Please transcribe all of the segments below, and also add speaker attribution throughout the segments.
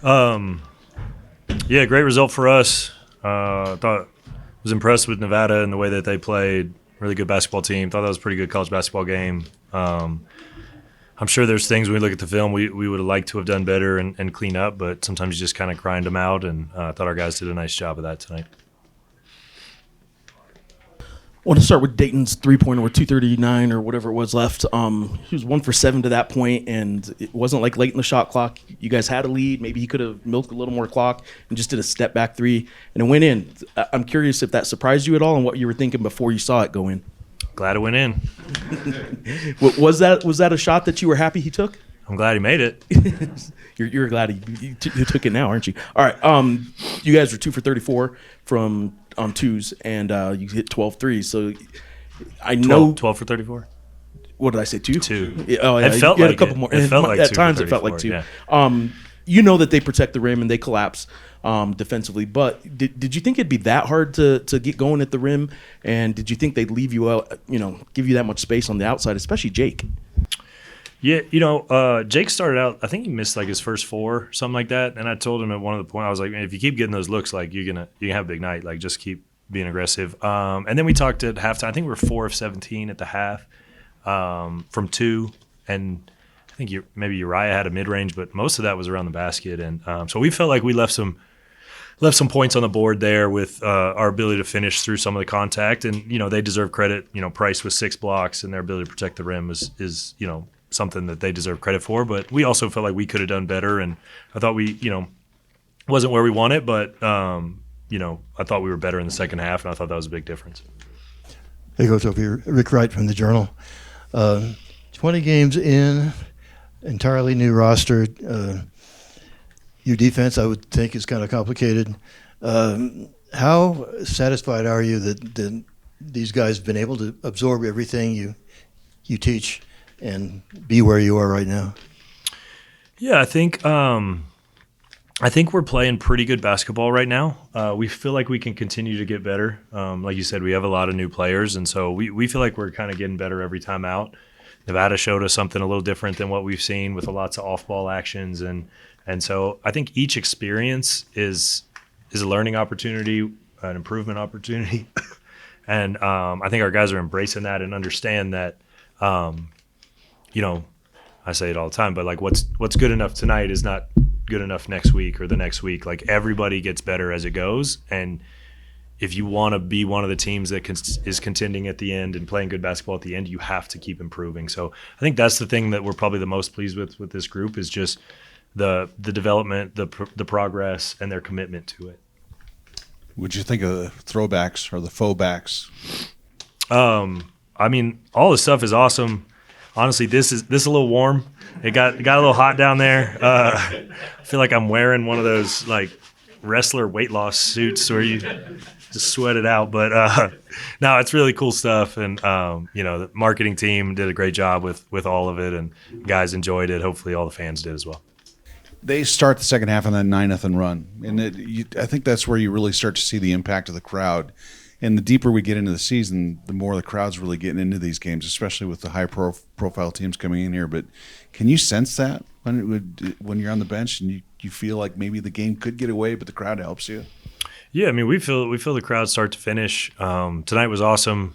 Speaker 1: Yeah, great result for us. Was impressed with Nevada and the way that they played. Really good basketball team. Thought that was a pretty good college basketball game. I'm sure there's things when we look at the film we would have liked to have done better and clean up, but sometimes you just kind of grind them out, and I thought our guys did a nice job of that tonight.
Speaker 2: I want to start with Dayton's three-pointer with 2:39 or whatever it was left. He was 1 for 7 to that point, and it wasn't like late in the shot clock. You guys had a lead. Maybe he could have milked a little more clock and just did a step-back three, and it went in. I'm curious if that surprised you at all and what you were thinking before you saw it go in.
Speaker 1: Glad it went in.
Speaker 2: Was that a shot that you were happy he took?
Speaker 1: I'm glad he made it.
Speaker 2: You're glad he took it now, aren't you? All right. You guys were 2 for 34 from twos, and you hit 12 threes. So I know
Speaker 1: 12 for 34.
Speaker 2: What did I say? 2?
Speaker 1: 2.
Speaker 2: Yeah, oh, yeah.
Speaker 1: It felt like a couple
Speaker 2: more.
Speaker 1: It felt like
Speaker 2: at
Speaker 1: 2
Speaker 2: times.
Speaker 1: for
Speaker 2: It felt like 2.
Speaker 1: Yeah.
Speaker 2: You know that they protect the rim and they collapse defensively. But did you think it'd be that hard to get going at the rim? And did you think they'd leave you out? Give you that much space on the outside, especially Jake?
Speaker 1: Yeah, Jake started out, I think he missed like his first 4, something like that. And I told him at one of the points, I was like, man, if you keep getting those looks, like you can have a big night. Like just keep being aggressive. And then we talked at halftime. I think we were 4 of 17 at the half from 2. And I think maybe Uriah had a mid-range, but most of that was around the basket. And so we felt like we left some points on the board there with our ability to finish through some of the contact. And, they deserve credit. Price was 6 blocks, and their ability to protect the rim is something that they deserve credit for. But we also felt like we could have done better. And I thought we, wasn't where we wanted, but, I thought we were better in the second half, and I thought that was a big difference.
Speaker 3: Hey, Coach, over here. Rick Wright from the Journal. 20 games in, entirely new roster. Your defense, I would think, is kind of complicated. How satisfied are you that these guys have been able to absorb everything you teach and be where you are right now?
Speaker 1: Yeah, I think we're playing pretty good basketball right now. We feel like we can continue to get better. Like you said, we have a lot of new players, and so we feel like we're kind of getting better every time out. Nevada showed us something a little different than what we've seen with lots of off-ball actions, and so I think each experience is a learning opportunity, an improvement opportunity, and I think our guys are embracing that and understand that. I say it all the time, but like what's good enough tonight is not good enough next week or the next week. Like everybody gets better as it goes, and if you want to be one of the teams that is contending at the end and playing good basketball at the end, you have to keep improving. So I think that's the thing that we're probably the most pleased with this group is just the development, the progress, and their commitment to it.
Speaker 4: What'd you think of the throwbacks or the faux backs?
Speaker 1: I mean, all the stuff is awesome. Honestly, this is a little warm. It got a little hot down there. I feel like I'm wearing one of those like wrestler weight loss suits where you just sweat it out. But no, it's really cool stuff. And the marketing team did a great job with all of it, and guys enjoyed it. Hopefully, all the fans did as well.
Speaker 4: They start the second half on that 9-0 run, and I think that's where you really start to see the impact of the crowd. And the deeper we get into the season, the more the crowd's really getting into these games, especially with the high-profile teams coming in here. But can you sense that when you're on the bench and you feel like maybe the game could get away, but the crowd helps you?
Speaker 1: Yeah, I mean, we feel the crowd start to finish. Tonight was awesome.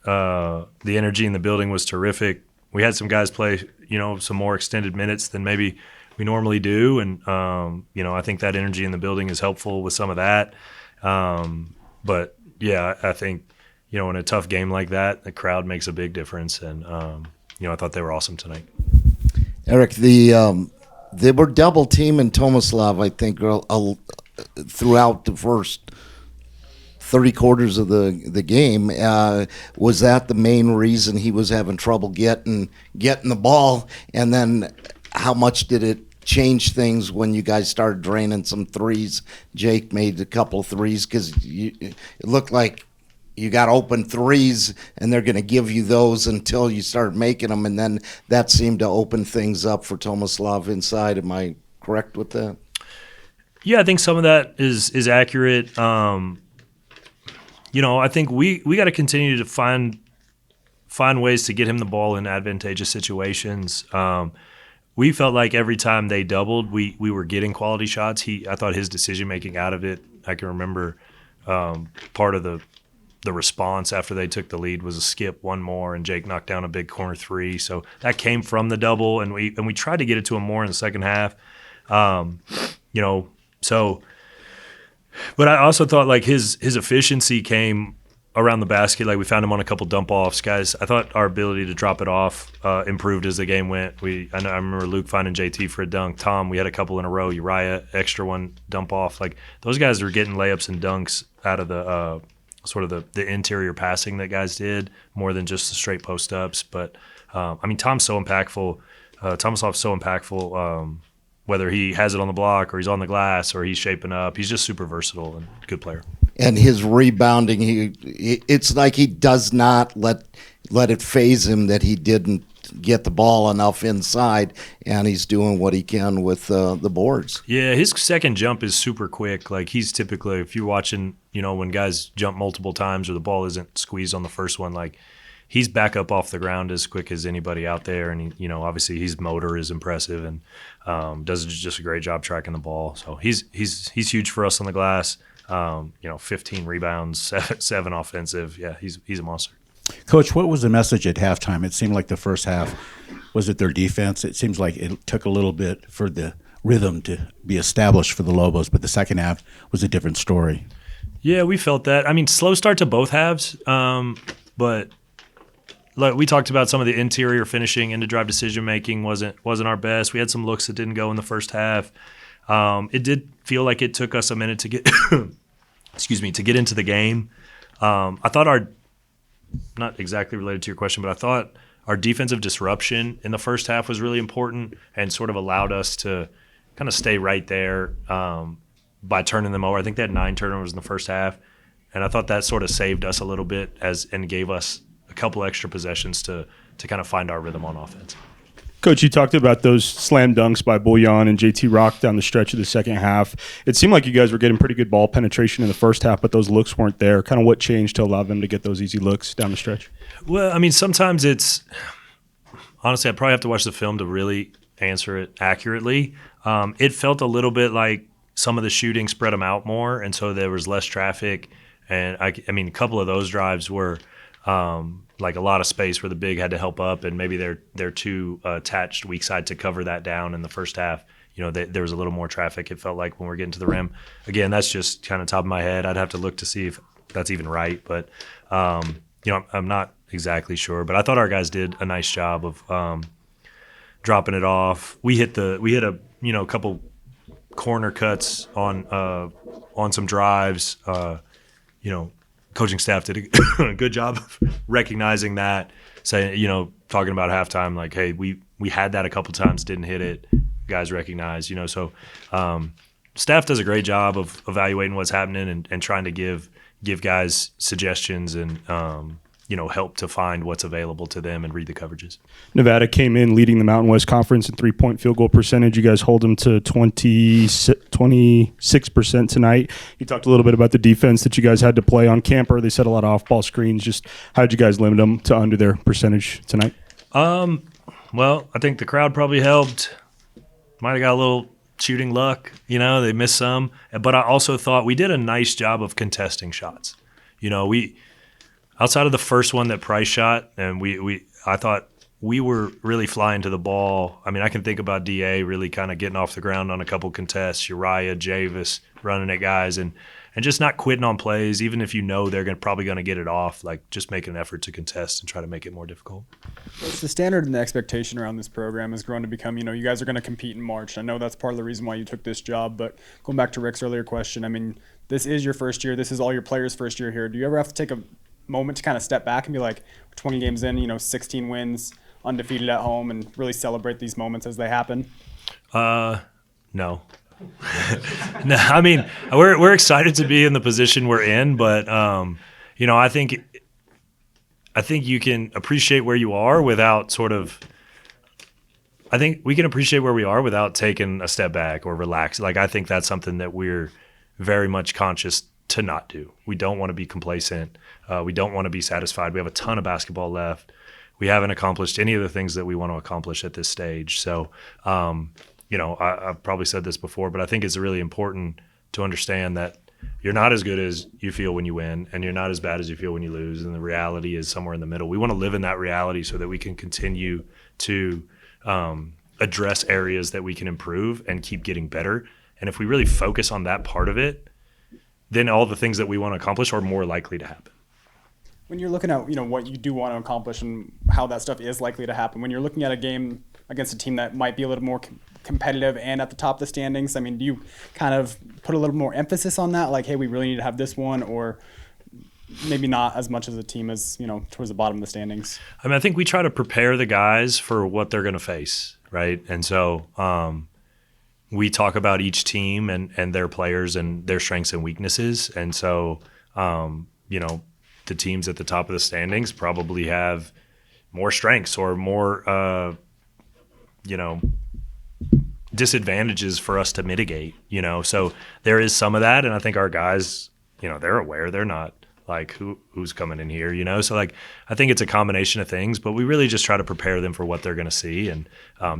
Speaker 1: The energy in the building was terrific. We had some guys play, some more extended minutes than maybe we normally do, and I think that energy in the building is helpful with some of that. But yeah, I think, in a tough game like that, the crowd makes a big difference. And, I thought they were awesome tonight.
Speaker 5: Eric, they were double teaming Tomislav, I think, throughout the first 30 quarters of the game. Was that the main reason he was having trouble getting the ball? And then how much did it change things when you guys started draining some threes? Jake made a couple of threes because it looked like you got open threes and they're going to give you those until you start making them, and then that seemed to open things up for Tomislav inside. Am I correct with that?
Speaker 1: Yeah, I think some of that is accurate. I think we got to continue to find ways to get him the ball in advantageous situations. we felt like every time they doubled, we were getting quality shots. I thought his decision making out of it. I can remember part of the response after they took the lead was a skip one more, and Jake knocked down a big corner three. So that came from the double, and we tried to get it to him more in the second half. So, but I also thought like his efficiency came around the basket. Like we found him on a couple dump offs, guys. I thought our ability to drop it off improved as the game went. I remember Luke finding JT for a dunk. Tom, we had a couple in a row. Uriah, extra one dump off. Like those guys were getting layups and dunks out of the sort of the interior passing that guys did more than just the straight post ups. But Tom's so impactful. Tomaslaw's so impactful. Whether he has it on the block or he's on the glass or he's shaping up, he's just super versatile and good player.
Speaker 5: And his rebounding, it's like he does not let it phase him that he didn't get the ball enough inside, and he's doing what he can with the boards.
Speaker 1: Yeah, his second jump is super quick. Like he's typically, if you're watching, when guys jump multiple times or the ball isn't squeezed on the first one, like he's back up off the ground as quick as anybody out there. And, obviously his motor is impressive and does just a great job tracking the ball. So he's huge for us on the glass. 15 rebounds, seven offensive. Yeah, he's a monster.
Speaker 6: Coach, what was the message at halftime? It seemed like the first half, was it their defense? It seems like it took a little bit for the rhythm to be established for the Lobos, but the second half was a different story.
Speaker 1: Yeah, we felt that. Slow start to both halves, but like we talked about, some of the interior finishing, into drive decision making wasn't our best. We had some looks that didn't go in the first half. It did feel like it took us a minute to get to get into the game. I thought not exactly related to your question, but I thought our defensive disruption in the first half was really important and sort of allowed us to kind of stay right there by turning them over. I think they had 9 turnovers in the first half, and I thought that sort of saved us a little bit and gave us a couple extra possessions to kind of find our rhythm on offense.
Speaker 7: Coach, you talked about those slam dunks by Bouillon and JT Rock down the stretch of the second half. It seemed like you guys were getting pretty good ball penetration in the first half, but those looks weren't there. Kind of what changed to allow them to get those easy looks down the stretch?
Speaker 1: Well, sometimes it's – honestly, I'd probably have to watch the film to really answer it accurately. It felt a little bit like some of the shooting spread them out more, and so there was less traffic. And, a couple of those drives were like a lot of space where the big had to help up, and maybe they're too attached weak side to cover that down in the first half. There was a little more traffic, it felt like, when we're getting to the rim. Again, that's just kind of top of my head. I'd have to look to see if that's even right. But, I'm not exactly sure. But I thought our guys did a nice job of dropping it off. We hit a couple corner cuts on some drives. Coaching staff did a good job of recognizing that, saying, talking about halftime, like, hey, we had that a couple times, didn't hit it. Guys recognize, so staff does a great job of evaluating what's happening and trying to give guys suggestions and, help to find what's available to them and read the coverages.
Speaker 7: Nevada came in leading the Mountain West Conference in 3-point field goal percentage. You guys hold them to 26% tonight. You talked a little bit about the defense that you guys had to play on Camper. They set a lot of off-ball screens. Just how did you guys limit them to under their percentage tonight?
Speaker 1: Well, I think the crowd probably helped. Might have got a little shooting luck. They missed some. But I also thought we did a nice job of contesting shots. We outside of the first one that Price shot, and I thought we were really flying to the ball. I can think about DA really kind of getting off the ground on a couple contests, Uriah, Javis running at guys, and just not quitting on plays, even if they're probably going to get it off, like just making an effort to contest and try to make it more difficult.
Speaker 8: It's the standard and the expectation around this program has grown to become, you guys are going to compete in March. I know that's part of the reason why you took this job, but going back to Rick's earlier question, this is your first year. This is all your players' first year here. Do you ever have to take a moment to kind of step back and be like, 20 games in, 16 wins, undefeated at home, and really celebrate these moments as they happen?
Speaker 1: No. No, we're excited to be in the position we're in, but I think you can appreciate where you are without I think we can appreciate where we are without taking a step back or relax. Like, I think that's something that we're very much conscious to not do. We don't want to be complacent. We don't want to be satisfied. We have a ton of basketball left. we haven't accomplished any of the things that we want to accomplish at this stage. So, I've probably said this before, but I think it's really important to understand that you're not as good as you feel when you win, and you're not as bad as you feel when you lose. And the reality is somewhere in the middle. We want to live in that reality so that we can continue to address areas that we can improve and keep getting better. And if we really focus on that part of it, then all the things that we want to accomplish are more likely to happen.
Speaker 8: When you're looking at what you do want to accomplish and how that stuff is likely to happen, when you're looking at a game against a team that might be a little more competitive and at the top of the standings, I mean, do you kind of put a little more emphasis on that, like, hey, we really need to have this one, or maybe not as much as a team as towards the bottom of the standings?
Speaker 1: I mean, I think we try to prepare the guys for what they're going to face, right? And so we talk about each team and their players and their strengths and weaknesses. And so, the teams at the top of the standings probably have more strengths or more, disadvantages for us to mitigate, So there is some of that. And I think our guys, they're aware. They're not like, who's coming in here, So, like, I think it's a combination of things, but we really just try to prepare them for what they're going to see. And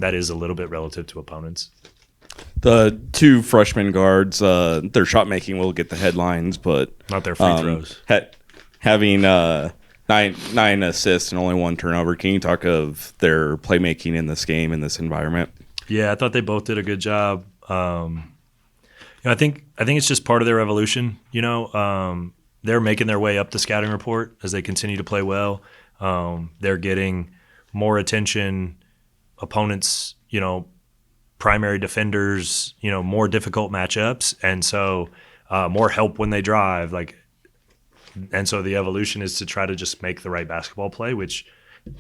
Speaker 1: that is a little bit relative to opponents.
Speaker 9: The two freshman guards, their shot making will get the headlines, but
Speaker 1: not their free throws.
Speaker 9: Having 9 assists and only 1 turnover. Can you talk of their playmaking in this game, in this environment?
Speaker 1: Yeah, I thought they both did a good job. I think it's just part of their evolution. They're making their way up the scouting report as they continue to play well. They're getting more attention. Opponents, primary defenders, more difficult matchups, and so more help when they drive. And so the evolution is to try to just make the right basketball play, which,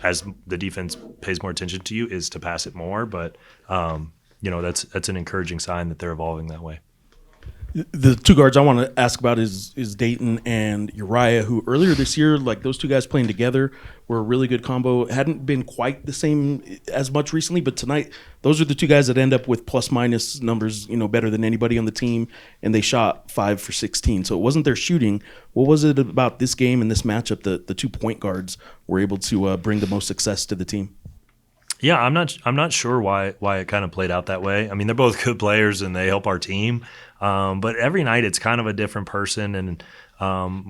Speaker 1: as the defense pays more attention to you, is to pass it more. But that's an encouraging sign that they're evolving that way.
Speaker 2: The two guards I want to ask about is Dayton and Uriah, who earlier this year, like, those two guys playing together were a really good combo. Hadn't been quite the same as much recently, but tonight those are the two guys that end up with plus-minus numbers, better than anybody on the team, and they shot 5 for 16. So it wasn't their shooting. What was it about this game and this matchup that the 2 point guards were able to bring the most success to the team?
Speaker 1: Yeah, I'm not sure why it kind of played out that way. I mean, they're both good players and they help our team, but every night it's kind of a different person, and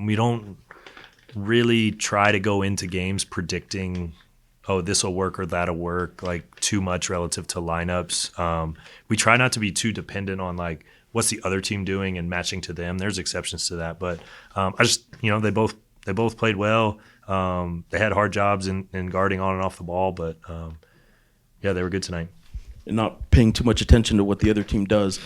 Speaker 1: we don't really try to go into games predicting, oh, this will work or that'll work, like, too much relative to lineups. We try not to be too dependent on, like, what's the other team doing and matching to them. There's exceptions to that, but they both played well. They had hard jobs in guarding on and off the ball, but yeah, they were good tonight.
Speaker 2: And not paying too much attention to what the other team does.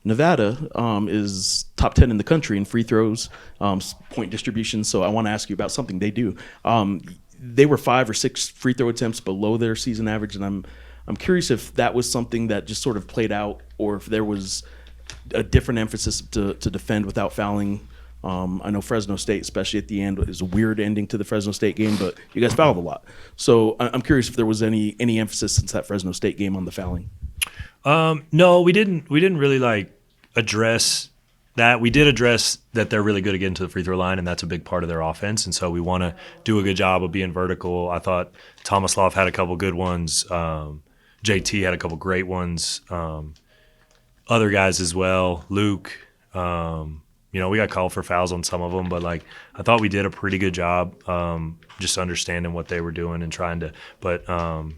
Speaker 2: Nevada is top 10 in the country in free throws, point distribution. So I want to ask you about something they do. They were 5 or 6 free throw attempts below their season average, and I'm curious if that was something that just sort of played out, or if there was a different emphasis to defend without fouling. I know Fresno State, especially at the end, is a weird ending to the Fresno State game, but you guys fouled a lot. So I'm curious if there was any emphasis since that Fresno State game on the fouling.
Speaker 1: No, we didn't really address that. We did address that they're really good at getting to the free throw line, and that's a big part of their offense. And so we want to do a good job of being vertical. I thought Tomislav had a couple good ones. JT had a couple great ones. Other guys as well. Luke. We got called for fouls on some of them, but I thought we did a pretty good job just understanding what they were doing and trying to. But for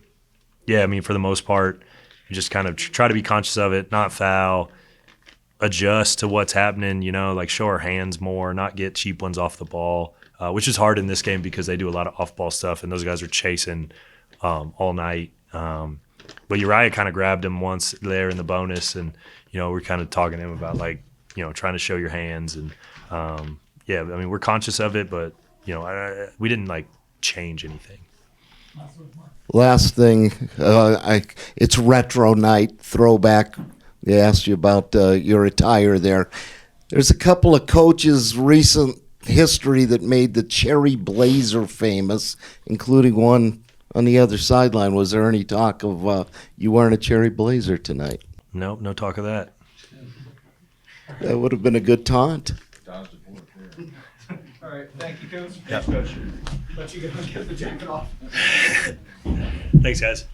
Speaker 1: the most part, you just kind of try to be conscious of it, not foul, adjust to what's happening. Show our hands more, not get cheap ones off the ball, which is hard in this game because they do a lot of off-ball stuff, and those guys are chasing all night. But Uriah kind of grabbed him once there in the bonus, and we're kind of talking to him about trying to show your hands, and we're conscious of it, but we didn't change anything.
Speaker 5: Last thing, it's retro night, throwback. They asked you about your attire there. There's a couple of coaches' recent history that made the cherry blazer famous, including one on the other sideline. Was there any talk of you wearing a cherry blazer tonight?
Speaker 1: Nope, no talk of that.
Speaker 5: That would have been a good taunt.
Speaker 8: All
Speaker 10: right. Thank you, Coach.
Speaker 1: Yep.
Speaker 10: Coach. Let you go and get the jacket off.
Speaker 1: Thanks, guys.